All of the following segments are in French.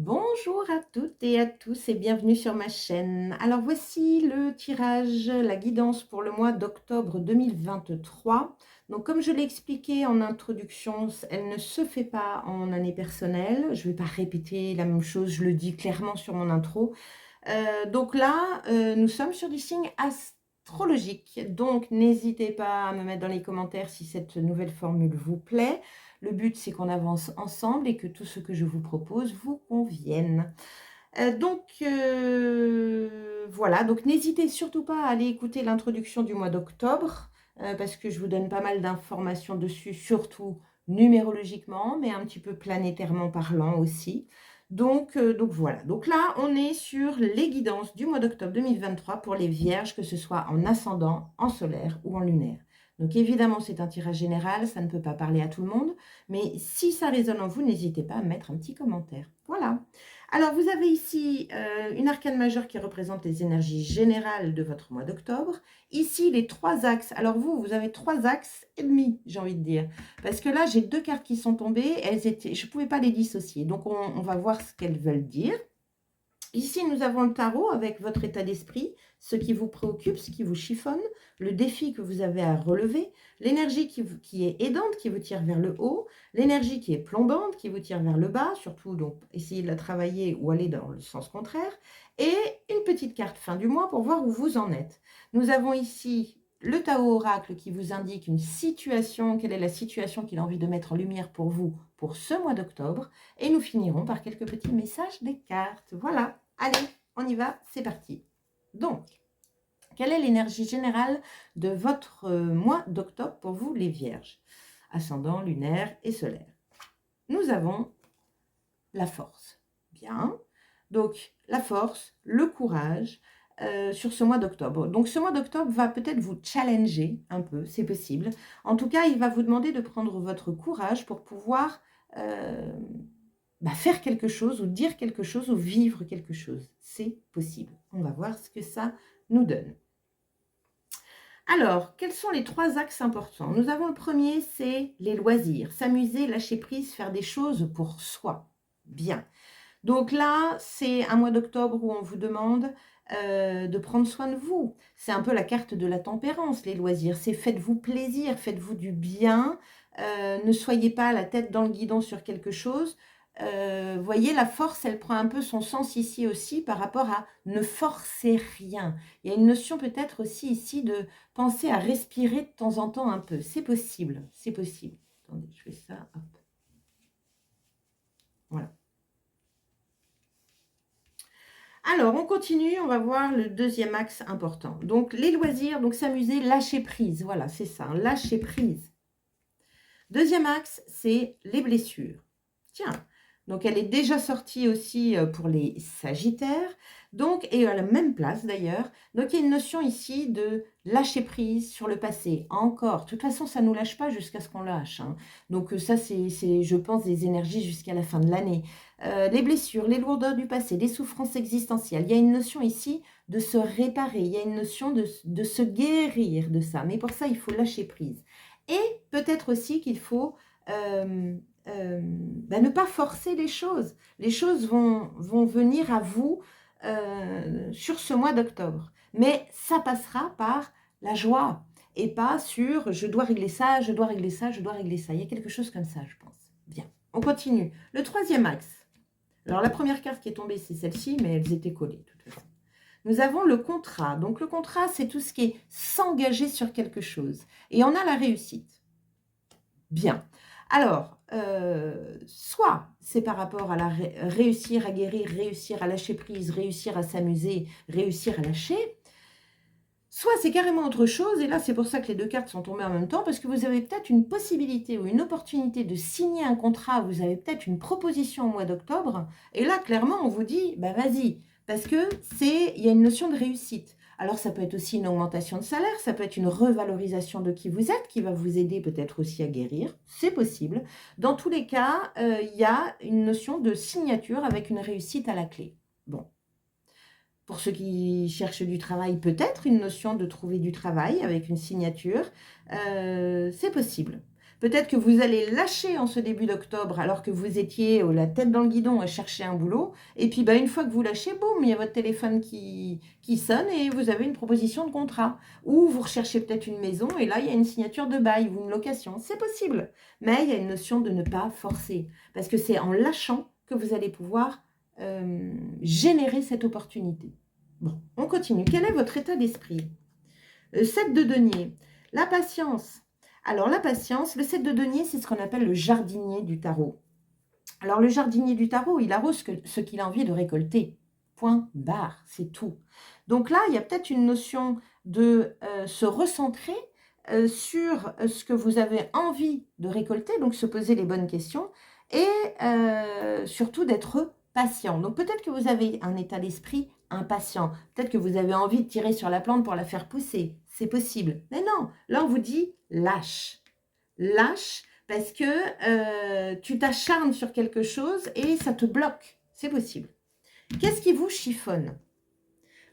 Bonjour à toutes et à tous et bienvenue sur ma chaîne. Alors voici le tirage, la guidance pour le mois d'octobre 2023. Donc comme je l'ai expliqué en introduction, elle ne se fait pas en année personnelle. Je ne vais pas répéter la même chose, je le dis clairement sur mon intro. Donc là, nous sommes sur du signe astrologique. Donc n'hésitez pas à me mettre dans les commentaires si cette nouvelle formule vous plaît. Le but, c'est qu'on avance ensemble et que tout ce que je vous propose vous convienne. Voilà, donc n'hésitez surtout pas à aller écouter l'introduction du mois d'octobre, parce que je vous donne pas mal d'informations dessus, surtout numérologiquement, mais un petit peu planétairement parlant aussi. Donc voilà, donc là, on est sur les guidances du mois d'octobre 2023 pour les vierges, que ce soit en ascendant, en solaire ou en lunaire. Donc évidemment, c'est un tirage général, ça ne peut pas parler à tout le monde, mais si ça résonne en vous, n'hésitez pas à mettre un petit commentaire. Voilà. Alors, vous avez ici une arcane majeure qui représente les énergies générales de votre mois d'octobre. Ici, les trois axes. Alors vous avez trois axes et demi, j'ai envie de dire. Parce que là, j'ai deux cartes qui sont tombées. Je ne pouvais pas les dissocier. Donc, on va voir ce qu'elles veulent dire. Ici, nous avons le tarot avec votre état d'esprit, ce qui vous préoccupe, ce qui vous chiffonne, le défi que vous avez à relever, l'énergie qui est aidante, qui vous tire vers le haut, l'énergie qui est plombante, qui vous tire vers le bas, surtout donc essayez de la travailler ou aller dans le sens contraire, et une petite carte fin du mois pour voir où vous en êtes. Nous avons ici le tarot oracle qui vous indique une situation, quelle est la situation qu'il a envie de mettre en lumière pour vous pour ce mois d'octobre, et nous finirons par quelques petits messages des cartes. Voilà. Allez, on y va, c'est parti. Donc, quelle est l'énergie générale de votre mois d'octobre pour vous, les vierges? Ascendant, lunaire et solaire. Nous avons la force. Bien. Donc, la force, le courage sur ce mois d'octobre. Donc, ce mois d'octobre va peut-être vous challenger un peu, c'est possible. En tout cas, il va vous demander de prendre votre courage pour pouvoir faire quelque chose ou dire quelque chose ou vivre quelque chose. C'est possible. On va voir ce que ça nous donne. Alors, quels sont les trois axes importants? Nous avons le premier, c'est les loisirs. S'amuser, lâcher prise, faire des choses pour soi. Bien. Donc là, c'est un mois d'octobre où on vous demande de prendre soin de vous. C'est un peu la carte de la tempérance, les loisirs. C'est faites-vous plaisir, faites-vous du bien. Ne soyez pas la tête dans le guidon sur quelque chose. Voyez, la force, elle prend un peu son sens ici aussi par rapport à ne forcer rien. Il y a une notion peut-être aussi ici de penser à respirer de temps en temps un peu. C'est possible, c'est possible. Attendez, je fais ça, hop. Voilà. Alors, on continue, on va voir le deuxième axe important. Donc, les loisirs, donc s'amuser, lâcher prise. Voilà, c'est ça, lâcher prise. Deuxième axe, c'est les blessures. Tiens, donc elle est déjà sortie aussi pour les sagittaires, donc, et à la même place d'ailleurs. Donc, il y a une notion ici de lâcher prise sur le passé. Encore, de toute façon, ça ne nous lâche pas jusqu'à ce qu'on lâche. Hein. Donc, ça, c'est, je pense, des énergies jusqu'à la fin de l'année. Les blessures, les lourdeurs du passé, les souffrances existentielles. Il y a une notion ici de se réparer. Il y a une notion de se guérir de ça. Mais pour ça, il faut lâcher prise. Et peut-être aussi qu'il faut ne pas forcer les choses. Les choses vont venir à vous sur ce mois d'octobre. Mais ça passera par la joie et pas sur je dois régler ça, je dois régler ça, je dois régler ça. Il y a quelque chose comme ça, je pense. Bien, on continue. Le troisième axe. Alors la première carte qui est tombée, c'est celle-ci, mais elles étaient collées de toute façon. Nous avons le contrat. Donc le contrat, c'est tout ce qui est s'engager sur quelque chose. Et on a la réussite. Bien. Alors, soit c'est par rapport à réussir à guérir, réussir à lâcher prise, réussir à s'amuser, réussir à lâcher, soit c'est carrément autre chose, et là c'est pour ça que les deux cartes sont tombées en même temps, parce que vous avez peut-être une possibilité ou une opportunité de signer un contrat, vous avez peut-être une proposition au mois d'octobre, et là clairement on vous dit, bah vas-y, parce que il y a une notion de réussite. Alors ça peut être aussi une augmentation de salaire, ça peut être une revalorisation de qui vous êtes, qui va vous aider peut-être aussi à guérir, c'est possible. Dans tous les cas, il y a une notion de signature avec une réussite à la clé. Bon. Pour ceux qui cherchent du travail, peut-être une notion de trouver du travail avec une signature. C'est possible. Peut-être que vous allez lâcher en ce début d'octobre alors que vous étiez la tête dans le guidon à chercher un boulot. Et puis une fois que vous lâchez, boum, il y a votre téléphone qui sonne et vous avez une proposition de contrat. Ou vous recherchez peut-être une maison et là, il y a une signature de bail ou une location. C'est possible. Mais il y a une notion de ne pas forcer. Parce que c'est en lâchant que vous allez pouvoir générer cette opportunité. Bon, on continue. Quel est votre état d'esprit? 7 de denier. La patience. Alors, la patience, le 7 de denier, c'est ce qu'on appelle le jardinier du tarot. Alors, le jardinier du tarot, il arrose ce qu'il a envie de récolter. Point barre, c'est tout. Donc là, il y a peut-être une notion de se recentrer sur ce que vous avez envie de récolter, donc se poser les bonnes questions et surtout d'être patient. Donc peut-être que vous avez un état d'esprit impatient, peut-être que vous avez envie de tirer sur la plante pour la faire pousser, c'est possible. Mais non, là on vous dit lâche. Lâche parce que tu t'acharnes sur quelque chose et ça te bloque, c'est possible. Qu'est-ce qui vous chiffonne?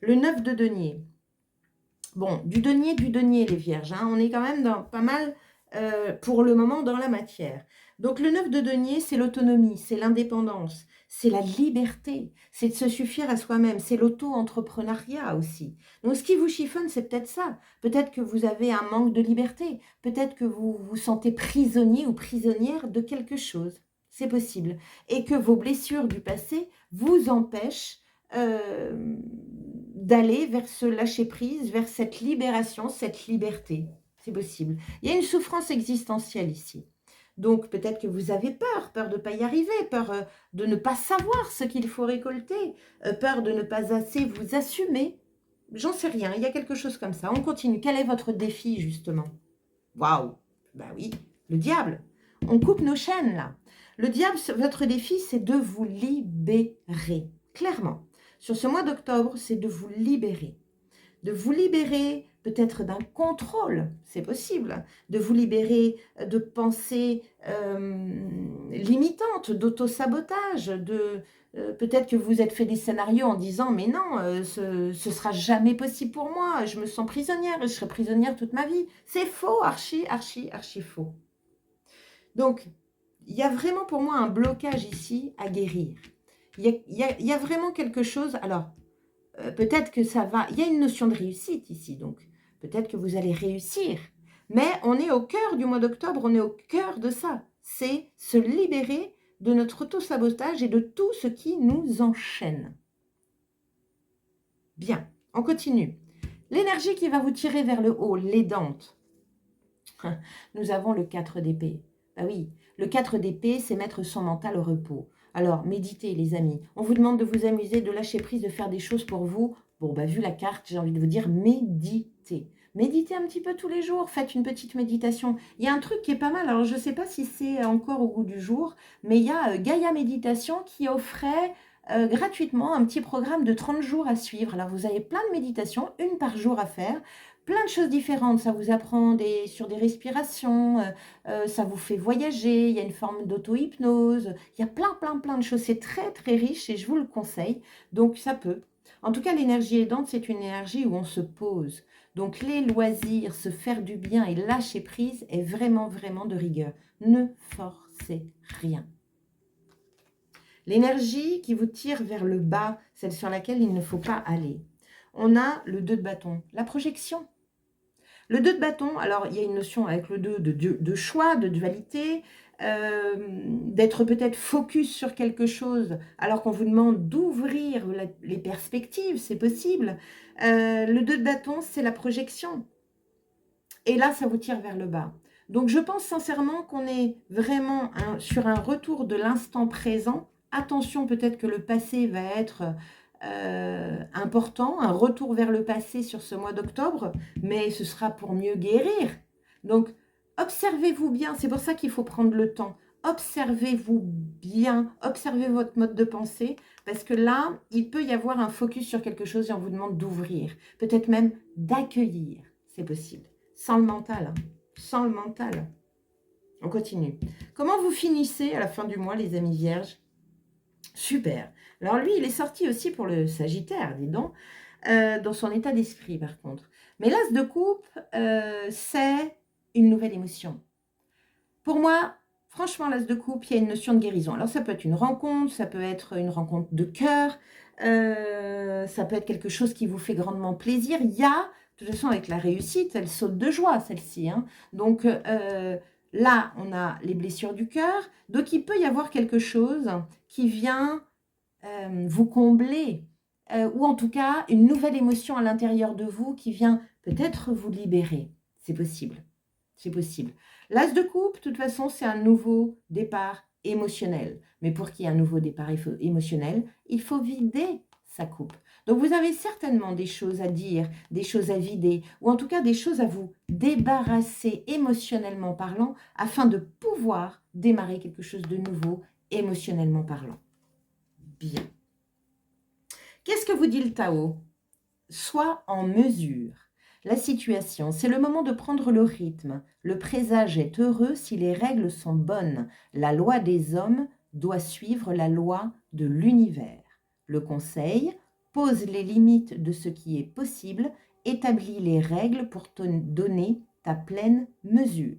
Le 9 de denier. Bon, du denier, les vierges. Hein. On est quand même dans pas mal, pour le moment, dans la matière. Donc, le 9 de denier, c'est l'autonomie, c'est l'indépendance, c'est la liberté, c'est de se suffire à soi-même, c'est l'auto-entrepreneuriat aussi. Donc, ce qui vous chiffonne, c'est peut-être ça. Peut-être que vous avez un manque de liberté. Peut-être que vous vous sentez prisonnier ou prisonnière de quelque chose. C'est possible. Et que vos blessures du passé vous empêchent d'aller vers ce lâcher-prise, vers cette libération, cette liberté. C'est possible. Il y a une souffrance existentielle ici. Donc peut-être que vous avez peur de ne pas y arriver, peur de ne pas savoir ce qu'il faut récolter, peur de ne pas assez vous assumer. J'en sais rien, il y a quelque chose comme ça. On continue. Quel est votre défi justement? Waouh! Ben oui, le diable. On coupe nos chaînes là. Le diable, votre défi, c'est de vous libérer. Clairement. Sur ce mois d'octobre, c'est de vous libérer. De vous libérer peut-être d'un contrôle, c'est possible. De vous libérer de pensées limitantes, d'auto-sabotage, peut-être que vous êtes fait des scénarios en disant « mais non, ce sera jamais possible pour moi, je me sens prisonnière, je serai prisonnière toute ma vie ». C'est faux, archi, archi, archi faux. Donc, il y a vraiment pour moi un blocage ici à guérir. Il y a vraiment quelque chose, alors peut-être que ça va, il y a une notion de réussite ici, donc peut-être que vous allez réussir, mais on est au cœur du mois d'octobre, on est au cœur de ça, c'est se libérer de notre auto-sabotage et de tout ce qui nous enchaîne. Bien, on continue. L'énergie qui va vous tirer vers le haut, l'aidante. Nous avons le 4 d'épée. Ah oui, le 4 d'épée, c'est mettre son mental au repos. Alors, méditez les amis. On vous demande de vous amuser, de lâcher prise, de faire des choses pour vous. Bon, vu la carte, j'ai envie de vous dire méditez. Méditez un petit peu tous les jours, faites une petite méditation. Il y a un truc qui est pas mal, alors je ne sais pas si c'est encore au goût du jour, mais il y a Gaïa Méditation qui offrait gratuitement un petit programme de 30 jours à suivre. Alors vous avez plein de méditations, une par jour à faire, plein de choses différentes. Ça vous apprend sur des respirations, ça vous fait voyager, il y a une forme d'auto-hypnose, il y a plein de choses. C'est très très riche et je vous le conseille, donc ça peut. En tout cas, l'énergie aidante, c'est une énergie où on se pose. Donc les loisirs, se faire du bien et lâcher prise est vraiment de rigueur. Ne forcez rien. L'énergie qui vous tire vers le bas, celle sur laquelle il ne faut pas aller. On a le 2 de bâton, la projection. Le 2 de bâton, alors il y a une notion avec le 2 de choix, de dualité, d'être peut-être focus sur quelque chose alors qu'on vous demande d'ouvrir les perspectives, c'est possible. Le 2 de bâton, c'est la projection. Et là, ça vous tire vers le bas. Donc, je pense sincèrement qu'on est vraiment sur un retour de l'instant présent. Attention, peut-être que le passé va être important, un retour vers le passé sur ce mois d'octobre, mais ce sera pour mieux guérir. Donc, observez-vous bien, c'est pour ça qu'il faut prendre le temps. Observez-vous bien, observez votre mode de pensée, parce que là, il peut y avoir un focus sur quelque chose et on vous demande d'ouvrir, peut-être même d'accueillir, c'est possible. Sans le mental, hein. Sans le mental. On continue. Comment vous finissez à la fin du mois, les amis vierges? Super. Alors lui, il est sorti aussi pour le Sagittaire, dis donc, dans son état d'esprit par contre. Mais l'As de coupe, c'est une nouvelle émotion. Pour moi, franchement, l'As de coupe, il y a une notion de guérison. Alors, ça peut être une rencontre, ça peut être une rencontre de cœur, ça peut être quelque chose qui vous fait grandement plaisir. Il y a, de toute façon, avec la réussite, elle saute de joie, celle-ci, hein. Donc, là, on a les blessures du cœur. Donc, il peut y avoir quelque chose qui vient vous combler, ou en tout cas, une nouvelle émotion à l'intérieur de vous qui vient peut-être vous libérer. C'est possible. C'est possible. L'As de coupe, de toute façon, c'est un nouveau départ émotionnel. Mais pour qu'il y ait un nouveau départ émotionnel, il faut vider sa coupe. Donc, vous avez certainement des choses à dire, des choses à vider, ou en tout cas des choses à vous débarrasser émotionnellement parlant, afin de pouvoir démarrer quelque chose de nouveau émotionnellement parlant. Bien. Qu'est-ce que vous dit le Tao? Sois en mesure. La situation, c'est le moment de prendre le rythme. Le présage est heureux si les règles sont bonnes. La loi des hommes doit suivre la loi de l'univers. Le conseil pose les limites de ce qui est possible, établis les règles pour te donner ta pleine mesure.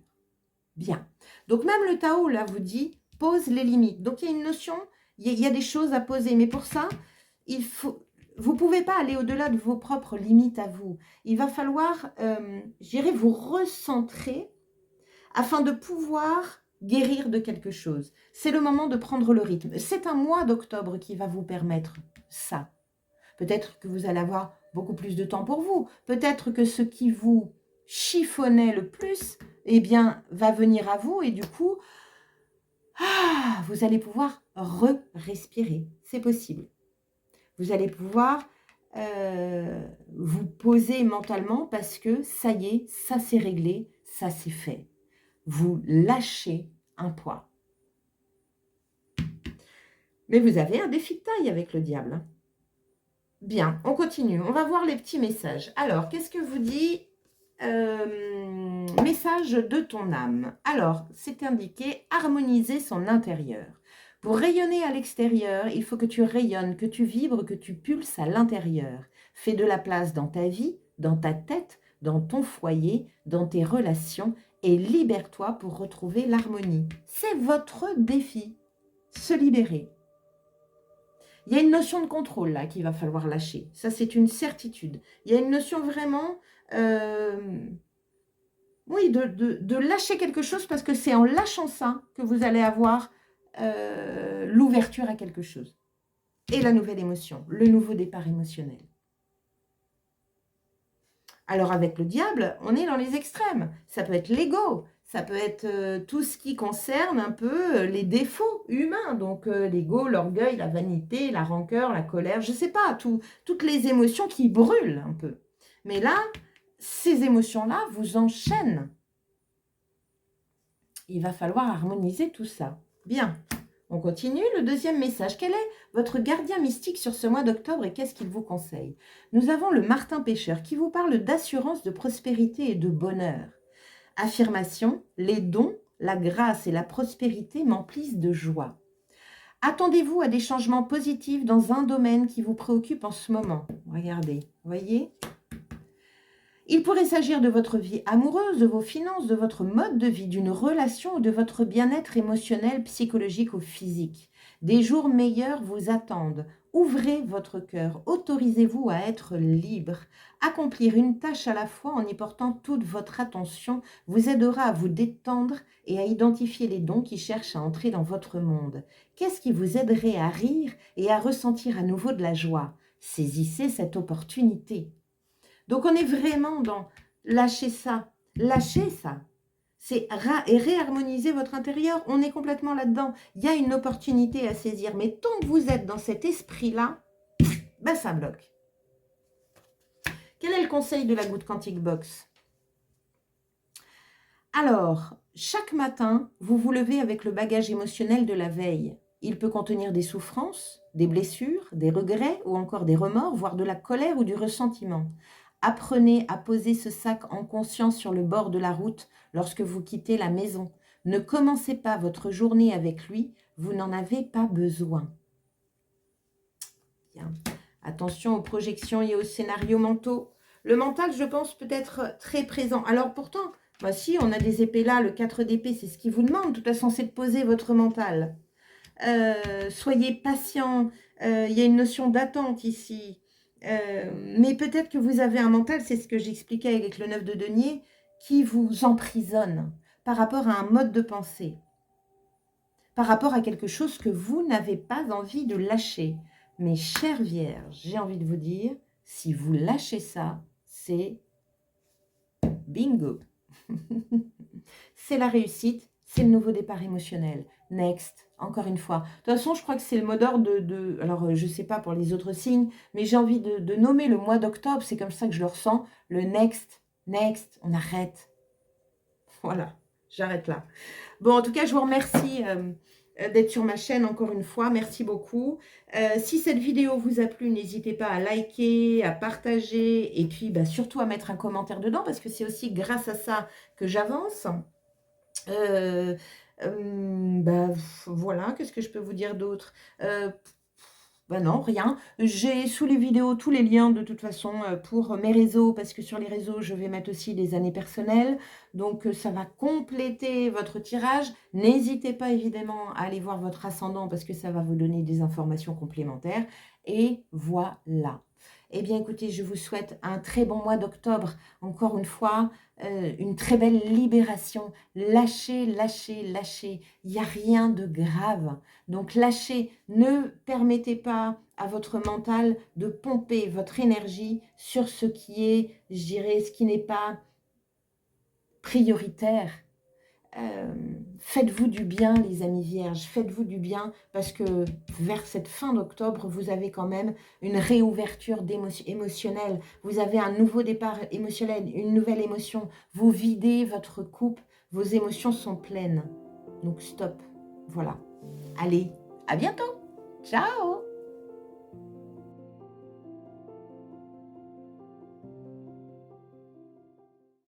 Bien. Donc même le Tao, là, vous dit, pose les limites. Donc il y a une notion, il y a des choses à poser. Mais pour ça, vous ne pouvez pas aller au-delà de vos propres limites à vous. Il va falloir, je dirais, vous recentrer afin de pouvoir guérir de quelque chose. C'est le moment de prendre le rythme. C'est un mois d'octobre qui va vous permettre ça. Peut-être que vous allez avoir beaucoup plus de temps pour vous. Peut-être que ce qui vous chiffonnait le plus, eh bien, va venir à vous et du coup, vous allez pouvoir respirer. C'est possible. Vous allez pouvoir vous poser mentalement parce que ça y est, ça c'est réglé, ça c'est fait. Vous lâchez un poids. Mais vous avez un défi de taille avec le diable. Bien, on continue. On va voir les petits messages. Alors, qu'est-ce que vous dit message de ton âme. Alors, c'est indiqué harmoniser son intérieur. Pour rayonner à l'extérieur, il faut que tu rayonnes, que tu vibres, que tu pulses à l'intérieur. Fais de la place dans ta vie, dans ta tête, dans ton foyer, dans tes relations et libère-toi pour retrouver l'harmonie. C'est votre défi, se libérer. Il y a une notion de contrôle là qu'il va falloir lâcher. Ça, c'est une certitude. Il y a une notion vraiment, oui, de lâcher quelque chose parce que c'est en lâchant ça que vous allez avoir l'ouverture à quelque chose. Et la nouvelle émotion, le nouveau départ émotionnel. Alors avec le diable, on est dans les extrêmes. Ça peut être l'ego, ça peut être tout ce qui concerne un peu les défauts humains. Donc l'ego, l'orgueil, la vanité, la rancœur, la colère, je ne sais pas, toutes les émotions qui brûlent un peu. Mais là, ces émotions-là vous enchaînent. Il va falloir harmoniser tout ça. Bien, on continue. Le deuxième message. Quel est votre gardien mystique sur ce mois d'octobre et qu'est-ce qu'il vous conseille? Nous avons le Martin Pêcheur qui vous parle d'assurance, de prospérité et de bonheur. Affirmation, les dons, la grâce et la prospérité m'emplissent de joie. Attendez-vous à des changements positifs dans un domaine qui vous préoccupe en ce moment. Regardez, voyez ? Il pourrait s'agir de votre vie amoureuse, de vos finances, de votre mode de vie, d'une relation ou de votre bien-être émotionnel, psychologique ou physique. Des jours meilleurs vous attendent. Ouvrez votre cœur, autorisez-vous à être libre. Accomplir une tâche à la fois en y portant toute votre attention vous aidera à vous détendre et à identifier les dons qui cherchent à entrer dans votre monde. Qu'est-ce qui vous aiderait à rire et à ressentir à nouveau de la joie? Saisissez cette opportunité. Donc, on est vraiment dans lâcher ça. Lâcher ça. C'est réharmoniser votre intérieur. On est complètement là-dedans. Il y a une opportunité à saisir. Mais tant que vous êtes dans cet esprit-là, ben ça bloque. Quel est le conseil de la Good Quantic Box? Alors, chaque matin, vous vous levez avec le bagage émotionnel de la veille. Il peut contenir des souffrances, des blessures, des regrets ou encore des remords, voire de la colère ou du ressentiment. Apprenez à poser ce sac en conscience sur le bord de la route lorsque vous quittez la maison. Ne commencez pas votre journée avec lui, vous n'en avez pas besoin. Bien. Attention aux projections et aux scénarios mentaux. Le mental, je pense, peut être très présent. Alors pourtant, Bah si, on a des épées là, le 4 d'épée, c'est ce qui vous demande. De toute façon, c'est de poser votre mental. Soyez patient, il y a une notion d'attente ici. Mais peut-être que vous avez un mental, c'est ce que j'expliquais avec le 9 de denier, qui vous emprisonne par rapport à un mode de pensée, par rapport à quelque chose que vous n'avez pas envie de lâcher. Mes chères vierges, j'ai envie de vous dire, si vous lâchez ça, c'est bingo. C'est la réussite, c'est le nouveau départ émotionnel. Next, encore une fois. De toute façon, je crois que c'est le mot d'ordre alors, je ne sais pas pour les autres signes, mais j'ai envie de nommer le mois d'octobre, c'est comme ça que je le ressens, le next, next, on arrête. Voilà, j'arrête là. Bon, en tout cas, je vous remercie d'être sur ma chaîne encore une fois. Merci beaucoup. Si cette vidéo vous a plu, n'hésitez pas à liker, à partager et puis bah, surtout à mettre un commentaire dedans parce que c'est aussi grâce à ça que j'avance. Heu, bah, voilà, qu'est-ce que je peux vous dire d'autre? Bah, non, rien. J'ai sous les vidéos tous les liens de toute façon, pour mes réseaux, parce que sur les réseaux, je vais mettre aussi les années personnelles. Donc, ça va compléter votre tirage. N'hésitez pas évidemment à aller voir votre ascendant parce que ça va vous donner des informations complémentaires et voilà. Eh bien, écoutez, je vous souhaite un très bon mois d'octobre. Encore une fois, une très belle libération. Lâchez, lâchez, lâchez. Il n'y a rien de grave. Donc lâchez, ne permettez pas à votre mental de pomper votre énergie sur ce qui est, je dirais, ce qui n'est pas prioritaire. Faites-vous du bien, les amis vierges, faites-vous du bien parce que vers cette fin d'octobre, vous avez quand même une réouverture émotionnelle, vous avez un nouveau départ émotionnel, une nouvelle émotion, vous videz votre coupe, vos émotions sont pleines. Donc stop, voilà. Allez, à bientôt. Ciao.